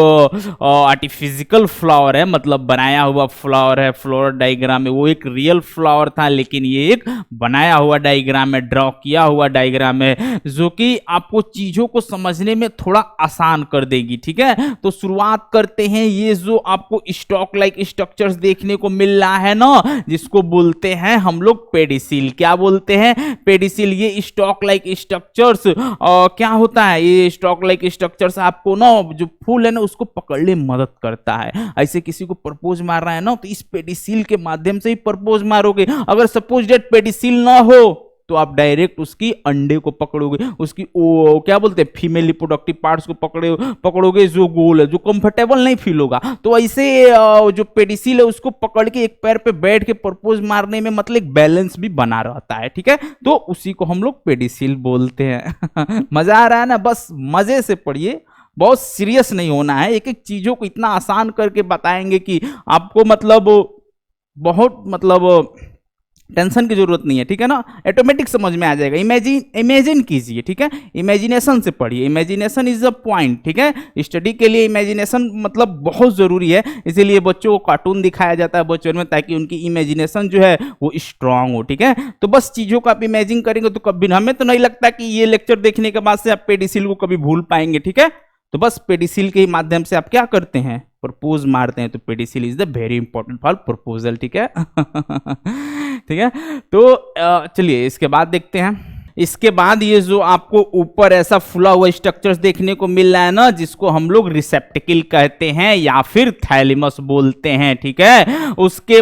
A: आर्टिफिशियल फ्लावर है, मतलब बनाया हुआ फ्लावर है। फ्लोरल डायग्राम में वो एक रियल फ्लावर था, लेकिन ये एक बनाया हुआ डायग्राम है, ड्रॉ किया हुआ डायग्राम है, जो कि आपको चीजों को समझने में थोड़ा आसान कर देगी। ठीक है, तो शुरुआत करते हैं। ये जो आपको स्टॉक लाइक स्ट्रक्चर्स देखने को मिल रहा है ना, जिसको बोलते हैं हम लोग पेडिसिल। क्या बोलते हैं? पेडिसिल। ये स्टॉक लाइक स्ट्रक्चर्स क्या होता है? ये स्टॉक लाइक स्ट्रक्चर्स आपको ना जो फूल है ना उसको पकड़ने में मदद करता है। ऐसे किसी को प्रपोज मार रहा है ना, तो इस पेडिसिल के माध्यम से ही प्रपोज मारोगे। अगर सपोज डेट पेडिसिल ना हो तो आप डायरेक्ट उसकी अंडे को पकड़ोगे, उसकी क्या बोलते हैं फीमेल रिप्रोडक्टिव पार्ट्स को पकड़ोगे, जो गोल है, जो कंफर्टेबल नहीं फील होगा। तो ऐसे जो पेडिसिल है उसको पकड़ के एक पैर पे बैठ के प्रपोज मारने में मतलब एक बैलेंस भी बना रहता है। ठीक है, तो उसी को हम लोग पेडिसिल बोलते हैं। मजा आ रहा है ना? बस मजे से पढ़िए, बहुत सीरियस नहीं होना है। एक एक चीजों को इतना आसान करके बताएंगे कि आपको मतलब बहुत मतलब टेंशन की जरूरत नहीं है। ठीक है ना, ऑटोमेटिक समझ में आ जाएगा। इमेजिन कीजिए। ठीक है, इमेजिनेशन से पढ़िए। Imagination is a point. ठीक है, स्टडी के लिए इमेजिनेशन मतलब बहुत जरूरी है, इसीलिए बच्चों को कार्टून दिखाया जाता है बच्चों में, ताकि उनकी इमेजिनेशन जो है वो स्ट्रांग हो। ठीक है, तो बस चीजों को आप इमेजिन करेंगे तो कभी, हमें तो नहीं लगता कि ये लेक्चर देखने के बाद से आप पेडिसिल को कभी भूल पाएंगे। ठीक है, तो बस पेडिसिल के माध्यम से आप क्या करते हैं? प्रपोज मारते हैं। तो pedicel is the very important for proposal. ठीक है। ठीक है, तो चलिए इसके बाद देखते हैं। इसके बाद ये जो आपको ऊपर ऐसा फुला हुआ स्ट्रक्चर्स देखने को मिल रहा है ना, जिसको हम लोग रिसेप्टिकल कहते हैं या फिर थैलेमस बोलते हैं। ठीक है, उसके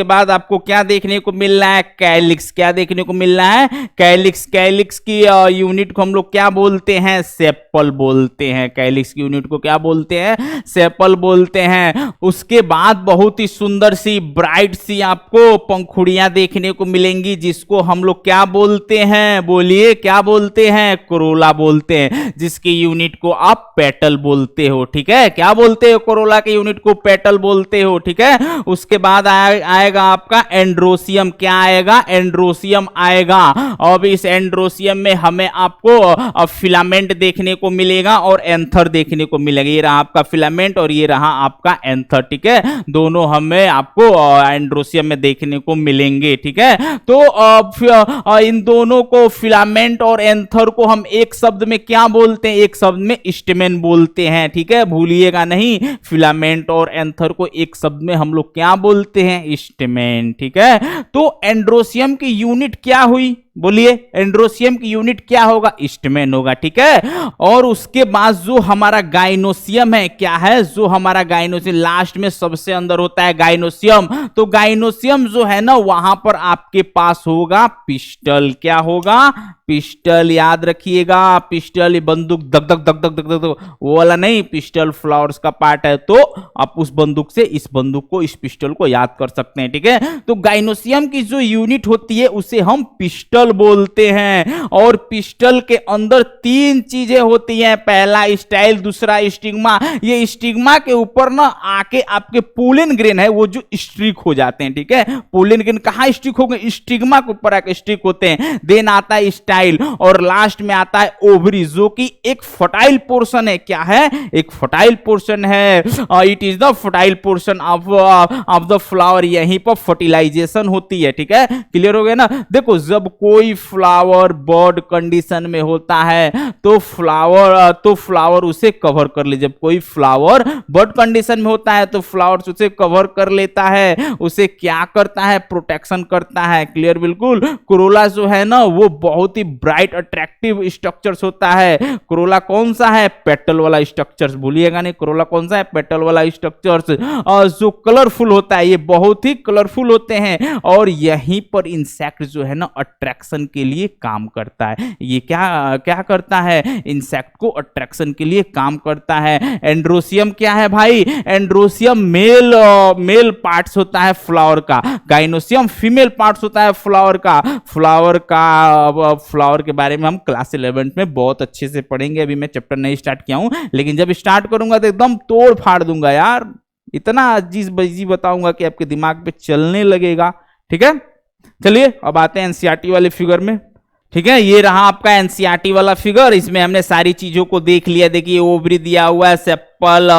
A: बाद आपको क्या देखने को मिल रहा है? कैलिक्स। क्या देखने को मिल रहा है? कैलिक्स। कैलिक्स की यूनिट को हम लोग क्या बोलते हैं? सेपल बोलते हैं। कैलिक्स की यूनिट को क्या बोलते हैं? सेपल बोलते हैं। उसके बाद बहुत ही सुंदर सी ब्राइट सी आपको पंखुड़ियां देखने को मिलेंगी, जिसको हम लोग क्या बोलते हैं? बोलिए, क्या बोलते हैं? कोरोला बोलते हैं, जिसकी यूनिट को आप पेटल बोलते हो। ठीक है, क्या बोलते हो? कोरोला की यूनिट को पेटल बोलते हो। ठीक है, उसके बाद आएगा आपका एंड्रोसियम। क्या आएगा? एंड्रोसियम आएगा। अब इस एंड्रोसियम में हमें आपको फिलामेंट देखने को मिलेगा और एंथर देखने को मिलेगा। ये रहा आपका फिलामेंट और ये रहा आपका एंथर। ठीक है, दोनों हमें आपको एंड्रोसियम में देखने को मिलेंगे। ठीक है, तो इन दोनों को, फिलामेंट और एंथर को हम एक शब्द में क्या बोलते हैं? एक शब्द में स्टेमेन बोलते हैं। ठीक है, भूलिएगा नहीं, फिलामेंट और एंथर को एक शब्द में हम लोग क्या बोलते हैं? स्टेमेन। ठीक है, तो एंड्रोसियम की यूनिट क्या हुई? बोलिए, एंड्रोसियम की यूनिट क्या होगा? स्टेमेन होगा। ठीक है, और उसके बाद जो हमारा गाइनोसियम है, क्या है? जो हमारा गाइनोसियम लास्ट में सबसे अंदर होता है गाइनोसियम। तो गाइनोसियम जो है ना, वहां पर आपके पास होगा पिस्टल। क्या होगा? पिस्टल। याद रखिएगा, पिस्टल बंदूक धक धक धक धक धक धक वो वाला नहीं, पिस्टल फ्लावर्स का पार्ट है। तो आप उस बंदूक से इस बंदूक को, इस पिस्टल को याद कर सकते हैं। ठीक है, तो गाइनोसियम की जो यूनिट होती है उसे हम पिस्टल बोलते हैं। और पिस्टल के अंदर तीन चीजें होती हैं। पहला स्टाइल, दूसरा स्टिग्मा। ये स्टिग्मा के ऊपर ना आके आपके पोलन ग्रेन है वो जो स्ट्रिक हो जाते हैं। ठीक है, पोलन ग्रेन कहां स्ट्रिक हो गए? स्टिग्मा के ऊपर आके स्ट्रिक होते हैं। देन आता है स्टाइल और लास्ट में आता है ओवरी, जो कि एक फर्टाइल पोर्शन है। क्या है? एक फर्टाइल पोर्शन है। It is the fertile portion of the flower. यहीं पर फर्टिलाइजेशन होती है। ठीक है, क्लियर हो गया ना? देखो, जब कोई फ्लावर बर्ड कंडीशन में होता है तो फ्लावर उसे कवर कर ले। जब कोई फ्लावर बर्ड कंडीशन में होता है तो फ्लावर उसे कवर कर लेता है, उसे क्या करता है? प्रोटेक्शन करता है। क्लियर? बिल्कुल। कोरोला जो है ना, वो बहुत ही ब्राइट अट्रैक्टिव स्ट्रक्चर्स होता है। कोरोला कौन सा है? पेटल वाला स्ट्रक्चर्स। भूलिएगा नहीं, कोरोला कौन सा है? पेटल वाला स्ट्रक्चर्स। जो कलरफुल होता है, ये बहुत ही कलरफुल होते हैं और यहीं पर इंसेक्ट जो है ना अट्रैक्शन अट्रैक्शन के लिए काम करता है। ये क्या क्या करता है? इंसेक्ट को अट्रैक्शन के लिए काम करता है। एंड्रोसियम क्या है भाई? एंड्रोसियम मेल पार्ट्स होता है फ्लावर का, गाइनोसियम फीमेल पार्ट्स होता है फ्लावर का। फ्लावर के बारे में हम क्लास 11 में बहुत अच्छे से पढ़ेंगे। अभी मैं चैप्टर नहीं स्टार्ट किया हूं, लेकिन जब स्टार्ट करूंगा तो एकदम तोड़ फाड़ दूंगा यार, इतना अजीज बजी बताऊंगा कि आपके दिमाग पे चलने लगेगा। ठीक है, चलिए अब आते हैं एनसीईआरटी वाले फिगर में। ठीक है, ये रहा आपका एनसीईआरटी वाला फिगर। इसमें हमने सारी चीजों को देख लिया। देखिए ओवरी दिया हुआ है, sepal,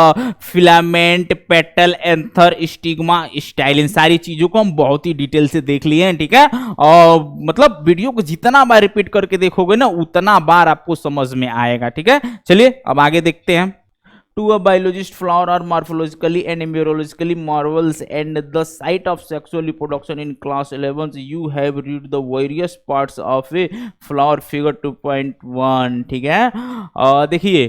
A: filament, petal, anther, stigma, style, इन सारी चीजों को हम बहुत ही डिटेल से देख लिए हैं। ठीक है, और मतलब वीडियो को जितना बार रिपीट करके देखोगे ना उतना बार आपको समझ में आएगा। ठीक है, चलिए अब आगे देखते हैं। To a biologist, flowers are morphologically and embryologically marvels and the site of sexual reproduction. In class 11 you have read the various parts of a flower, figure 2.1. ठीक है, देखिए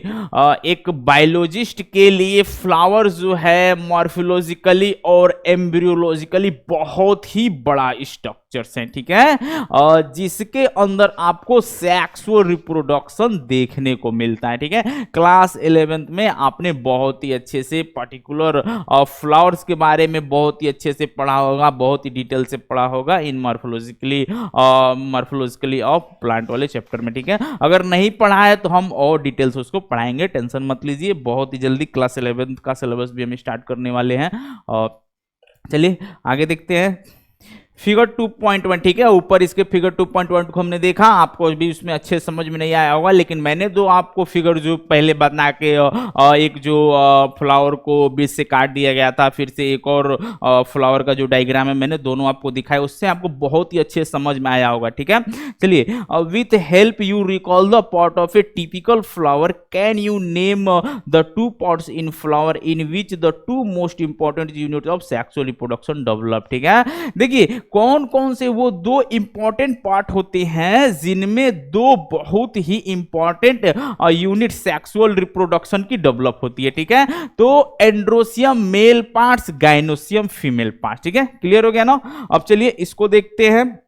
A: एक बायोलॉजिस्ट के लिए फ्लावर जो है मॉर्फोलॉजिकली और एम्ब्रियोलॉजिकली बहुत ही बड़ा स्ट्रक्चर्स हैं। ठीक है, जिसके अंदर आपको सेक्सुअल रिप्रोडक्शन देखने को मिलता है। ठीक है, क्लास 11th में आपने बहुत ही अच्छे से पर्टिकुलर फ्लावर्स के बारे में बहुत ही अच्छे से पढ़ा होगा, बहुत ही डिटेल से पढ़ा होगा इन मॉर्फोलॉजिकली ऑफ प्लांट वाले चैप्टर में। ठीक है, अगर नहीं पढ़ा है तो हम और डिटेल्स उसको पढ़ाएंगे, टेंशन मत लीजिए। बहुत ही जल्दी क्लास 11th का सिलेबस भी हम स्टार्ट करने वाले हैं। चलिए आगे देखते हैं फिगर 2.1। ठीक है, ऊपर इसके फिगर 2.1 को हमने देखा, आपको भी उसमें अच्छे समझ में नहीं आया होगा, लेकिन मैंने जो आपको फिगर जो पहले बना के एक जो फ्लावर को बीच से काट दिया गया था, फिर से एक और फ्लावर का जो डायग्राम है मैंने दोनों आपको दिखाया, उससे आपको बहुत ही अच्छे समझ में आया होगा। ठीक है, चलिए with help you recall the part of A typical flower, can you name the two parts in flower in which the two most important unit of sexual reproduction develop. ठीक है, देखिए कौन कौन से वो दो इंपॉर्टेंट पार्ट होते हैं जिनमें दो बहुत ही इंपॉर्टेंट यूनिट सेक्सुअल रिप्रोडक्शन की डेवलप होती है। ठीक है, तो androecium male parts, gynoecium female parts. ठीक है, क्लियर हो गया ना? अब चलिए इसको देखते हैं।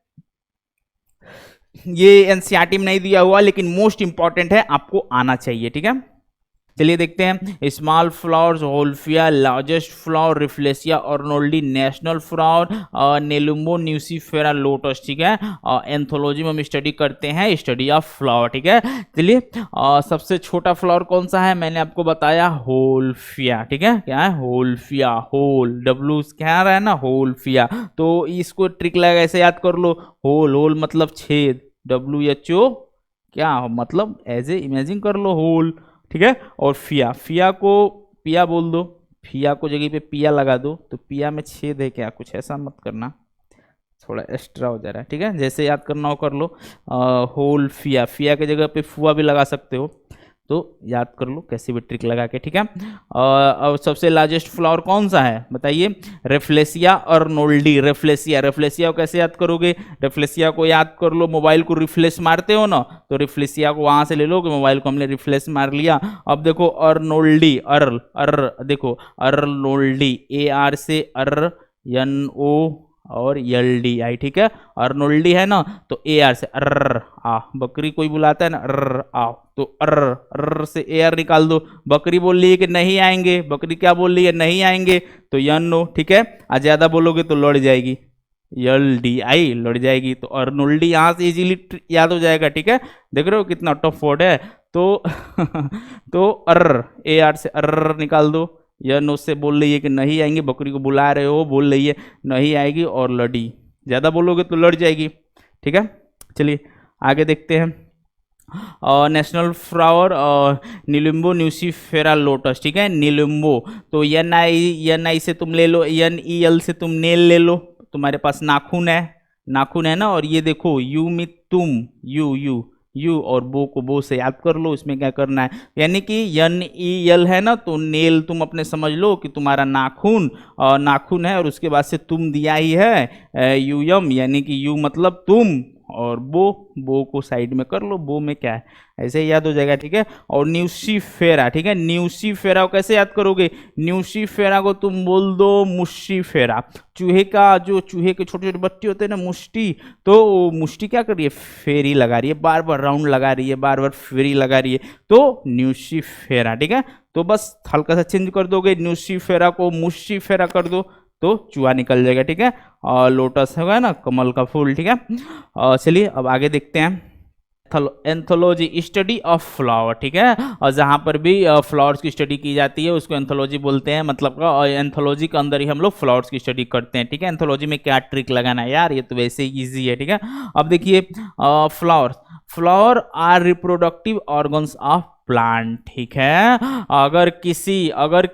A: ये एनसीईआरटी में नहीं दिया हुआ लेकिन मोस्ट इंपॉर्टेंट है, आपको आना चाहिए। ठीक है, चलिए देखते हैं। Small flowers Wolffia, largest flower Rafflesia arnoldii, national flower Nelumbo nucifera lotus. ठीक है, एंथोलॉजी में हम स्टडी करते हैं, स्टडी ऑफ फ्लावर। ठीक है, चलिए सबसे छोटा फ्लावर कौन सा है? मैंने आपको बताया होल्फिया। ठीक है, क्या है? होल्फिया, होल डब्लू क्या रहा है ना, होल्फिया। तो इसको ट्रिक लगा ऐसे याद कर लो, होल, होल मतलब छेद, WHO क्या मतलब ऐसे इमेजिन कर लो होल। ठीक है, और फिया, फिया को पिया बोल दो, फिया को जगह पे पिया लगा दो, तो पिया में छेद है क्या? कुछ ऐसा मत करना, थोड़ा एक्स्ट्रा हो जा रहा है। ठीक है, जैसे याद करना हो कर लो। होल फिया, फिया के जगह पे फुआ भी लगा सकते हो, तो याद कर लो कैसे भी ट्रिक लगा के। ठीक है, और सबसे लार्जेस्ट फ्लावर कौन सा है बताइए? रेफ्लेसिया अर्नोल्डी। रेफ्लेसिया, रेफ्लेसिया को कैसे याद करोगे? रेफ्लेसिया को याद कर लो, मोबाइल को रिफ्लेश मारते हो ना, तो रिफ्लेसिया को वहां से ले लो कि मोबाइल को हमने रिफ्लेश मार लिया। अब देखो अर्नोल्डी, देखो अर्नोल्डी, AR से NO और LDI। ठीक है, अर्नोल्डी है ना, तो AR से आ, बकरी कोई बुलाता है ना, आ, तो से AR निकाल दो। बकरी बोल रही है कि नहीं आएंगे, बकरी क्या बोल रही है? नहीं आएंगे, तो NO। ठीक है, आज ज्यादा बोलोगे तो लड़ जाएगी, LDI लड़ जाएगी, तो अर्नोल्डी यहाँ से इजीली याद हो जाएगा। ठीक है, देख रहे हो कितना टफ वर्ड है। तो तो AR से निकाल दो, NO से बोल रही है कि नहीं आएंगे, बकरी को बुला रहे हो, बोल रही है नहीं आएगी, और लड़ी, ज़्यादा बोलोगे तो लड़ जाएगी। ठीक है, चलिए आगे देखते हैं। National flower Nelumbo nucifera lotus. ठीक है, निलुम्बो, तो NI से तुम ले लो, NEL से तुम नेल ले लो, तुम्हारे पास नाखून है ना, और ये देखो यू में तुम, यू और बो को बो से याद कर लो। इसमें क्या करना है, यानी कि NEL है ना, तो नेल तुम अपने समझ लो कि तुम्हारा नाखून है, और उसके बाद से तुम दिया ही है UM, यानी कि यू मतलब तुम, और बो को साइड में कर लो, बो में क्या है, ऐसे ही याद हो जाएगा, ठीक है। और न्यूसीफेरा, ठीक है, न्यूसीफेरा को कैसे याद करोगे, न्यूसीफेरा को तुम बोल दो मुश्शीफेरा। चूहे का जो चूहे के छोटे छोटे बच्चे होते हैं ना मुष्टि, तो मुष्टि क्या कर रही है, फेरी लगा रही है, बार बार राउंड लगा रही है, बार बार फेरी लगा रही है, तो न्यूसीफेरा, ठीक है। तो बस हल्का सा चेंज कर दोगे, न्यूसीफेरा को मुश्शीफेरा कर दो तो चूहा निकल जाएगा, ठीक है। और लोटस होगा ना, कमल का फूल, ठीक है। चलिए अब आगे देखते हैं, एंथोलॉजी, स्टडी ऑफ फ्लावर, ठीक है। और जहाँ पर भी फ्लावर्स की स्टडी की जाती है उसको एंथोलॉजी बोलते हैं, मतलब और एंथोलॉजी के अंदर ही हम लोग फ्लावर्स की स्टडी करते हैं, ठीक है। एंथोलॉजी में क्या ट्रिक लगाना है यार, ये तो वैसे ही ईजी है, ठीक है। अब देखिए flower are reproductive organs of plant, ठीक है। अगर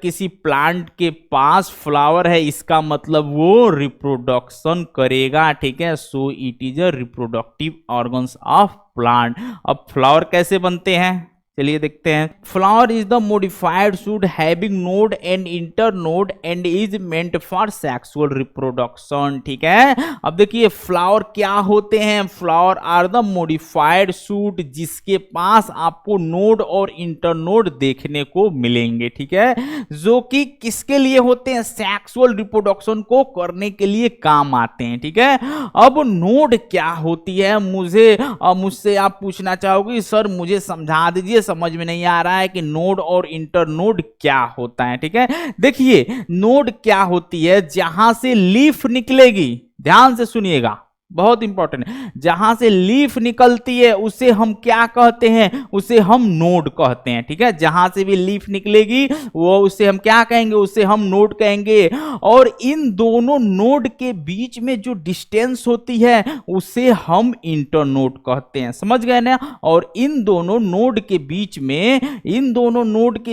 A: किसी प्लांट के पास फ्लावर है इसका मतलब वो रिप्रोडक्शन करेगा, ठीक है। So it is a reproductive organs of plant. अब फ्लावर कैसे बनते हैं चलिए देखते हैं। Flower is the modified shoot having node and internode and is meant for sexual reproduction, ठीक है। अब देखिए फ्लावर क्या होते हैं, flower are the modified shoot जिसके पास आपको नोड और इंटर नोड देखने को मिलेंगे, ठीक है, जो कि किसके लिए होते हैं, सेक्सुअल रिप्रोडक्शन को करने के लिए काम आते हैं, ठीक है। अब नोड क्या होती है, मुझसे आप पूछना चाहोगे सर मुझे समझा दीजिए, समझ में नहीं आ रहा है कि नोड और इंटर नोड क्या होता है, ठीक है। देखिए नोड क्या होती है, जहां से लीफ निकलेगी, ध्यान से सुनिएगा बहुत इंपॉर्टेंट है, जहां से लीफ निकलती है उसे हम क्या कहते हैं, उसे हम नोड कहते हैं, ठीक है। जहां से भी लीफ निकलेगी वो उसे हम क्या कहेंगे, उसे हम नोड कहेंगे। और इन दोनों नोड के बीच में जो डिस्टेंस होती है उसे हम इंटरनोड कहते हैं, समझ गए ना। और इन दोनों नोड के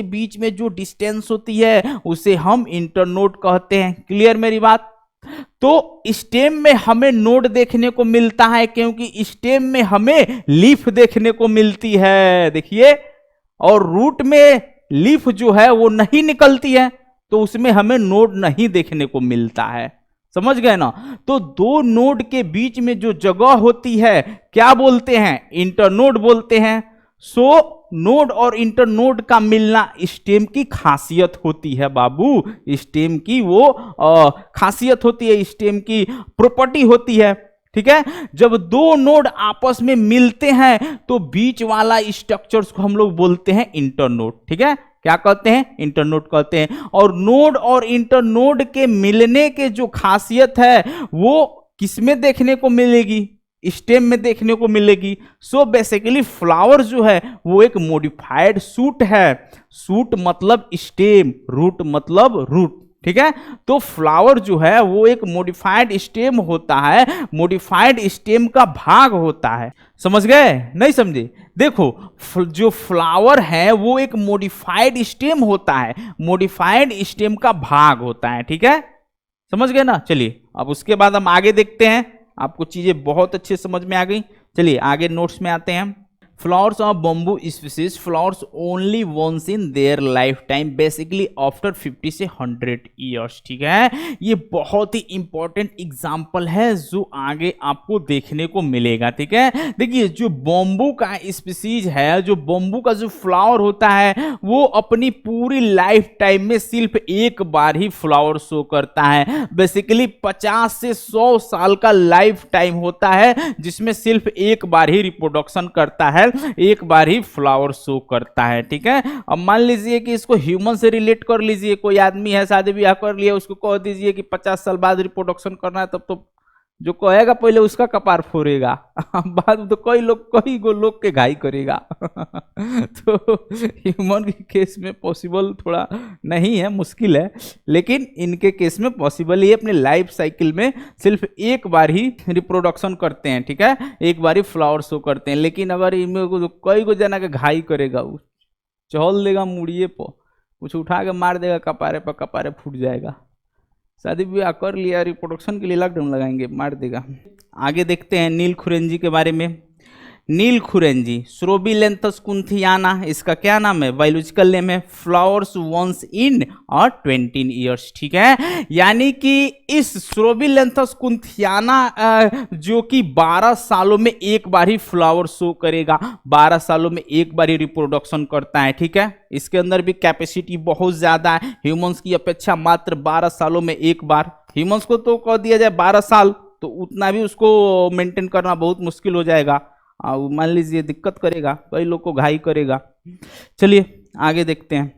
A: बीच में जो डिस्टेंस होती है उसे हम इंटरनोड कहते हैं। क्लियर मेरी बात। तो स्टेम में हमें नोड देखने को मिलता है क्योंकि स्टेम में हमें लीफ देखने को मिलती है, देखिए। और रूट में लीफ जो है वो नहीं निकलती है तो उसमें हमें नोड नहीं देखने को मिलता है, समझ गए ना। तो दो नोड के बीच में जो जगह होती है क्या बोलते हैं, इंटरनोड बोलते हैं। सो नोड और इंटरनोड का मिलना स्टेम की खासियत होती है बाबू, स्टेम की वो खासियत होती है, स्टेम की प्रॉपर्टी होती है, ठीक है। जब दो नोड आपस में मिलते हैं तो बीच वाला स्ट्रक्चर्स को हम लोग बोलते हैं इंटरनोड, ठीक है। क्या कहते हैं, इंटरनोड कहते हैं। और नोड और इंटरनोड के मिलने के जो खासियत है वो किसमें देखने को मिलेगी, स्टेम में देखने को मिलेगी। सो बेसिकली फ्लावर जो है वो एक मॉडिफाइड सूट है, सूट मतलब स्टेम, रूट मतलब रूट, ठीक है। तो फ्लावर जो है वो एक मॉडिफाइड स्टेम होता है, मॉडिफाइड स्टेम का भाग होता है, समझ गए नहीं समझे। देखो जो फ्लावर है वो एक मॉडिफाइड स्टेम होता है, मॉडिफाइड स्टेम का भाग होता है, ठीक है, समझ गए ना। चलिए अब उसके बाद हम आगे देखते हैं, आपको चीजें बहुत अच्छे समझ में आ गई। चलिए आगे नोट्स में आते हैं। Flowers of bamboo species flowers only once in their lifetime basically after 50 से 100 ईयर्स, ठीक है। ये बहुत ही इंपॉर्टेंट एग्जाम्पल है जो आगे आपको देखने को मिलेगा, ठीक है। देखिए जो बम्बू का स्पीसीज है, जो बम्बू का जो फ्लावर होता है वो अपनी पूरी लाइफ टाइम में सिर्फ एक बार ही फ्लावर शो करता है। बेसिकली 50 से 100 साल का लाइफ टाइम होता है जिसमें सिर्फ एक बार ही रिप्रोडक्शन करता है, एक बार ही फ्लावर शो करता है, ठीक है। अब मान लीजिए कि इसको ह्यूमन से रिलेट कर लीजिए, कोई आदमी है शादी ब्याह कर लिया, उसको कह दीजिए कि 50 साल बाद रिप्रोडक्शन करना है, तब तो जो कहेगा पहले उसका कपार फोड़ेगा बाद में तो कई गो लोग के घाई करेगा तो ह्यूमन के केस में पॉसिबल थोड़ा नहीं है, मुश्किल है, लेकिन इनके केस में पॉसिबल ही अपने लाइफ साइकिल में सिर्फ एक बार ही रिप्रोडक्शन करते हैं, ठीक है, एक बार ही फ्लावर शो करते हैं। लेकिन अगर इनमें कई गो जना के घाई करेगा, वो चहल देगा मुड़िए पर, कुछ उठा के मार देगा कपारे पर, कपारे फूट जाएगा। शादी ब्याह कर लिया, रिप्रोडक्शन के लिए लॉकडाउन लगाएंगे, मार देगा। आगे देखते हैं नील खुरेंजी के बारे में। नील खुरेंजी, स्ट्रोबिलेंथस कुंथियाना, इसका क्या नाम है, बायोलॉजिकल नेम है, फ्लावर्स वंस इन और 20 ईयर्स, ठीक है। यानी कि इस स्ट्रोबिलेंथस कुंथियाना जो कि 12 सालों में एक बार ही फ्लावर शो करेगा, 12 सालों में एक बार ही रिप्रोडक्शन करता है, ठीक है। इसके अंदर भी कैपेसिटी बहुत ज्यादा है, ह्यूमंस की अपेक्षा मात्र 12 सालों में एक बार। ह्यूमंस को तो कह दिया जाए 12 साल, तो उतना भी उसको मेंटेन करना बहुत मुश्किल हो जाएगा, मान लीजिए दिक्कत करेगा, कई लोग को घाई करेगा। चलिए आगे देखते हैं।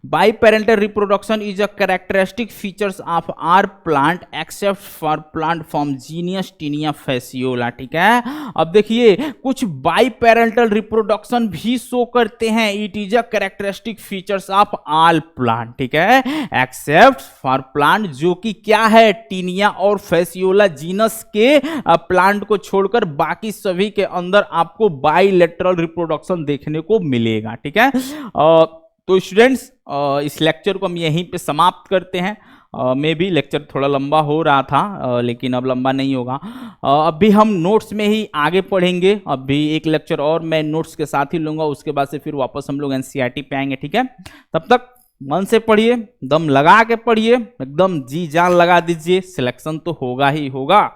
A: Biparental reproduction is a characteristic features of our plant except for plant from genus Taenia Fasciola, ठीक है। अब देखिए कुछ बाईपेरेंटल रिप्रोडक्शन भी शो करते हैं, it is a characteristic features of all plant, ठीक है, एक्सेप्ट फॉर प्लांट, जो कि क्या है, टीनिया और फैसियोला जीनस के प्लांट को छोड़कर बाकी सभी के अंदर आपको बाईलेटरल रिप्रोडक्शन देखने को मिलेगा, ठीक है। तो स्टूडेंट्स इस लेक्चर को हम यहीं पे समाप्त करते हैं। मे भी लेक्चर थोड़ा लंबा हो रहा था, लेकिन अब लंबा नहीं होगा। अभी हम नोट्स में ही आगे पढ़ेंगे, अभी एक लेक्चर और मैं नोट्स के साथ ही लूंगा, उसके बाद से फिर वापस हम लोग एनसीईआरटी पे आएंगे, ठीक है। तब तक मन से पढ़िए, दम लगा के पढ़िए, एकदम जी जान लगा दीजिए, सिलेक्शन तो होगा ही होगा,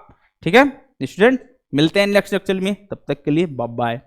A: ठीक है स्टूडेंट। मिलते हैं नेक्स्ट लेक्चर में, तब तक के लिए बाय बाय।